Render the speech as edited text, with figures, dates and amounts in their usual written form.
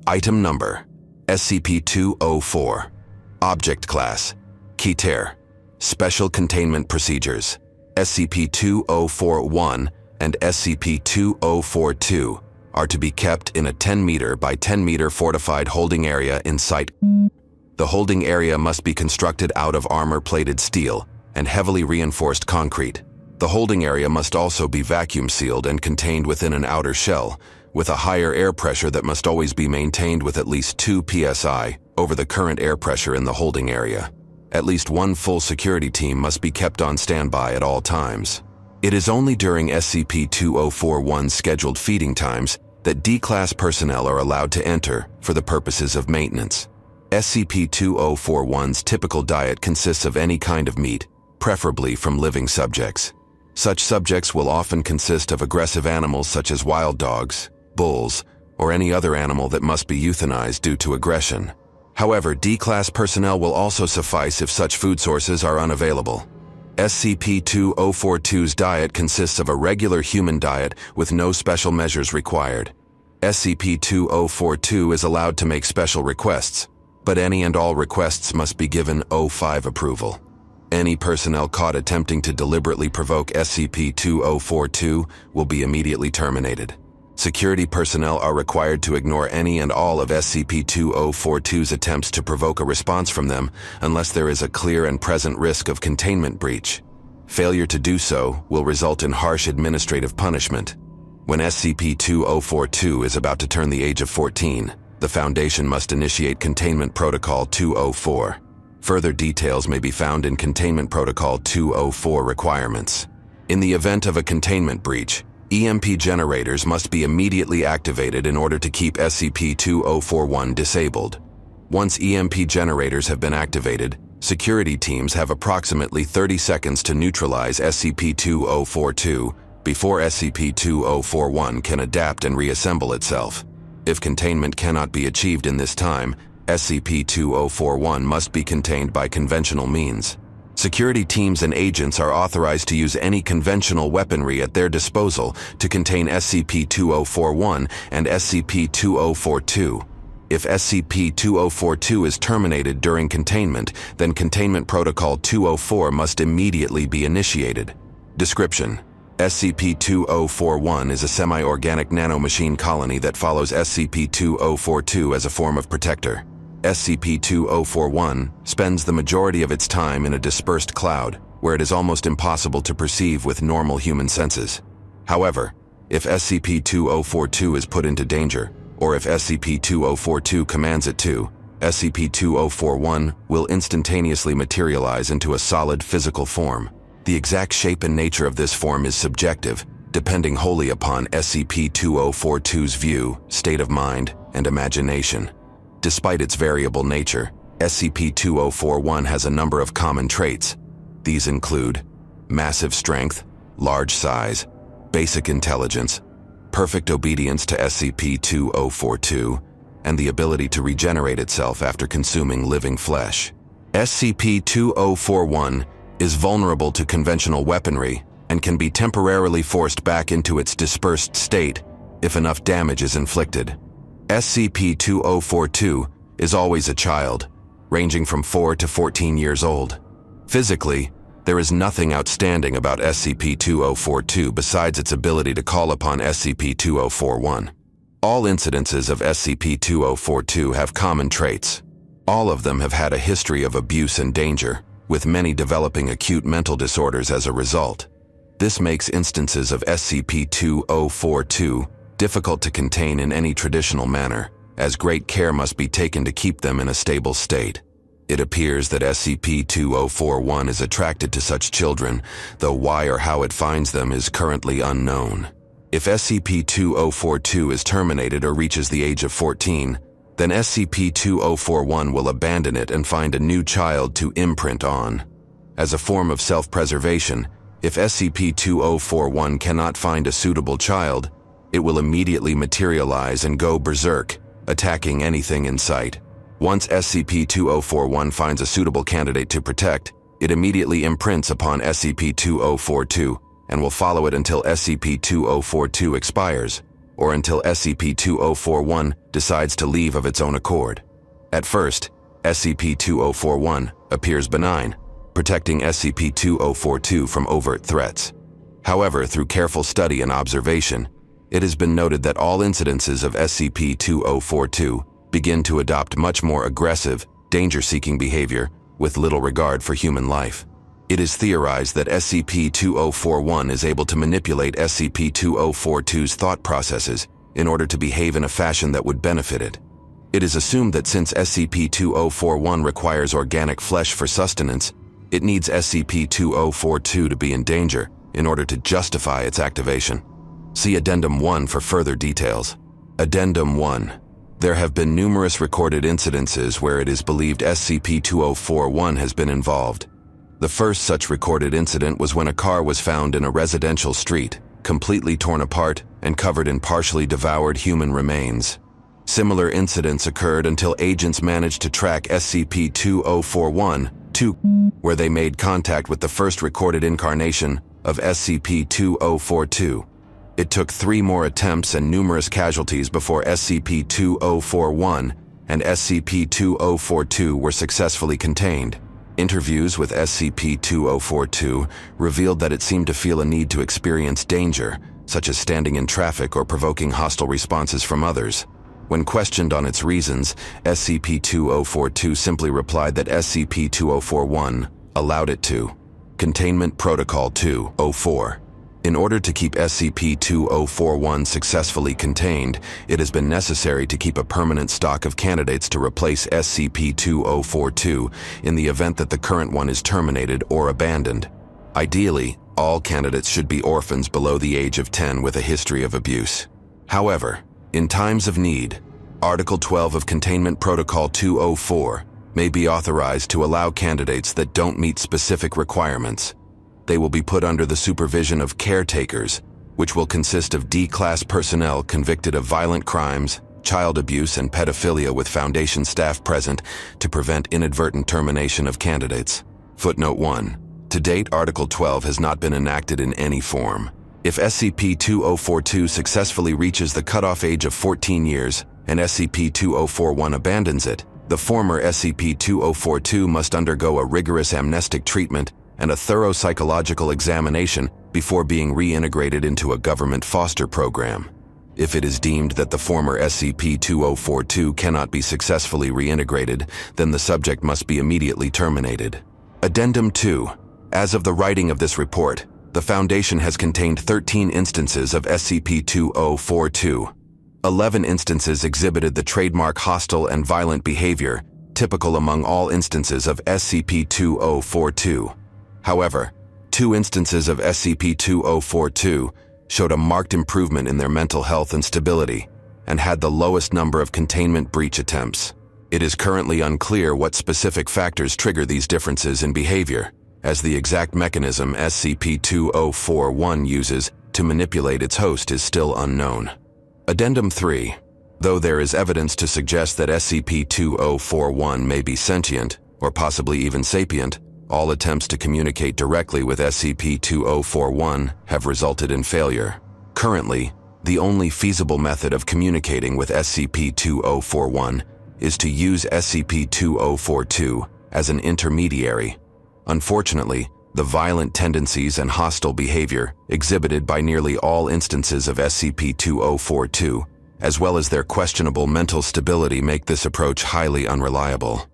Item Number: SCP-204. Object Class: Keter. Special Containment Procedures: SCP-2041 and SCP-2042 are to be kept in a 10-meter by 10-meter fortified holding area in Site. The holding area must be constructed out of armor-plated steel and heavily reinforced concrete. The holding area must also be vacuum-sealed and contained within an outer shell, with a higher air pressure that must always be maintained with at least 2 psi over the current air pressure in the holding area. At least one full security team must be kept on standby at all times. It is only during SCP-2041's scheduled feeding times that D-Class personnel are allowed to enter for the purposes of maintenance. SCP-2041's typical diet consists of any kind of meat, preferably from living subjects. Such subjects will often consist of aggressive animals such as wild dogs, bulls, or any other animal that must be euthanized due to aggression. However, D-Class personnel will also suffice if such food sources are unavailable. SCP-2042's diet consists of a regular human diet with no special measures required. SCP-2042 is allowed to make special requests, but any and all requests must be given O5 approval. Any personnel caught attempting to deliberately provoke SCP-2042 will be immediately terminated. Security personnel are required to ignore any and all of SCP-2042's attempts to provoke a response from them unless there is a clear and present risk of containment breach. Failure to do so will result in harsh administrative punishment. When SCP-2042 is about to turn the age of 14, the Foundation must initiate Containment Protocol 204. Further details may be found in Containment Protocol 204 requirements. In the event of a containment breach, EMP generators must be immediately activated in order to keep SCP-2041 disabled. Once EMP generators have been activated, security teams have approximately 30 seconds to neutralize SCP-2042 before SCP-2041 can adapt and reassemble itself. If containment cannot be achieved in this time, SCP-2041 must be contained by conventional means. Security teams and agents are authorized to use any conventional weaponry at their disposal to contain SCP-2041 and SCP-2042. If SCP-2042 is terminated during containment, then Containment Protocol 204 must immediately be initiated. Description: SCP-2041 is a semi-organic nanomachine colony that follows SCP-2042 as a form of protector. SCP-2041 spends the majority of its time in a dispersed cloud, where it is almost impossible to perceive with normal human senses. However, if SCP-2042 is put into danger, or if SCP-2042 commands it to, SCP-2041 will instantaneously materialize into a solid physical form. The exact shape and nature of this form is subjective, depending wholly upon SCP-2042's view, state of mind, and imagination. Despite its variable nature, SCP-2041 has a number of common traits. These include massive strength, large size, basic intelligence, perfect obedience to SCP-2042, and the ability to regenerate itself after consuming living flesh. SCP-2041 is vulnerable to conventional weaponry and can be temporarily forced back into its dispersed state if enough damage is inflicted. SCP-2042 is always a child, ranging from 4 to 14 years old. Physically, there is nothing outstanding about SCP-2042 besides its ability to call upon SCP-2041. All incidences of SCP-2042 have common traits. All of them have had a history of abuse and danger, with many developing acute mental disorders as a result. This makes instances of SCP-2042 difficult to contain in any traditional manner, as great care must be taken to keep them in a stable state. It appears that SCP-2041 is attracted to such children, though why or how it finds them is currently unknown. If SCP-2042 is terminated or reaches the age of 14, then SCP-2041 will abandon it and find a new child to imprint on. As a form of self-preservation, if SCP-2041 cannot find a suitable child, it will immediately materialize and go berserk, attacking anything in sight. Once SCP-2041 finds a suitable candidate to protect, it immediately imprints upon SCP-2042 and will follow it until SCP-2042 expires, or until SCP-2041 decides to leave of its own accord. At first, SCP-2041 appears benign, protecting SCP-2042 from overt threats. However, through careful study and observation, it has been noted that all incidences of SCP-2042 begin to adopt much more aggressive, danger-seeking behavior with little regard for human life. It is theorized that SCP-2041 is able to manipulate SCP-2042's thought processes in order to behave in a fashion that would benefit it. It is assumed that since SCP-2041 requires organic flesh for sustenance, it needs SCP-2042 to be in danger in order to justify its activation. See Addendum 1 for further details. Addendum 1. There have been numerous recorded incidences where it is believed SCP-2041 has been involved. The first such recorded incident was when a car was found in a residential street, completely torn apart and covered in partially devoured human remains. Similar incidents occurred until agents managed to track SCP-2041 to where they made contact with the first recorded incarnation of SCP-2042. It took 3 more attempts and numerous casualties before SCP-2041 and SCP-2042 were successfully contained. Interviews with SCP-2042 revealed that it seemed to feel a need to experience danger, such as standing in traffic or provoking hostile responses from others. When questioned on its reasons, SCP-2042 simply replied that SCP-2041 allowed it to. Containment Protocol 204. In order to keep SCP-2041 successfully contained, it has been necessary to keep a permanent stock of candidates to replace SCP-2042 in the event that the current one is terminated or abandoned. Ideally, all candidates should be orphans below the age of 10 with a history of abuse. However, in times of need, Article 12 of Containment Protocol 204 may be authorized to allow candidates that don't meet specific requirements. They will be put under the supervision of caretakers, which will consist of D-class personnel convicted of violent crimes, child abuse, and pedophilia with Foundation staff present to prevent inadvertent termination of candidates. Footnote 1. To date, Article 12 has not been enacted in any form. If SCP-2042 successfully reaches the cutoff age of 14 years and SCP-2041 abandons it, the former SCP-2042 must undergo a rigorous amnestic treatment and a thorough psychological examination before being reintegrated into a government foster program. If it is deemed that the former SCP-2042 cannot be successfully reintegrated, then the subject must be immediately terminated. Addendum 2. As of the writing of this report, the Foundation has contained 13 instances of SCP-2042. 11 instances exhibited the trademark hostile and violent behavior typical among all instances of SCP-2042. However, 2 instances of SCP-2042 showed a marked improvement in their mental health and stability, and had the lowest number of containment breach attempts. It is currently unclear what specific factors trigger these differences in behavior, as the exact mechanism SCP-2041 uses to manipulate its host is still unknown. Addendum 3. Though there is evidence to suggest that SCP-2041 may be sentient, or possibly even sapient, all attempts to communicate directly with SCP-2041 have resulted in failure. Currently, the only feasible method of communicating with SCP-2041 is to use SCP-2042 as an intermediary. Unfortunately, the violent tendencies and hostile behavior exhibited by nearly all instances of SCP-2042, as well as their questionable mental stability, make this approach highly unreliable.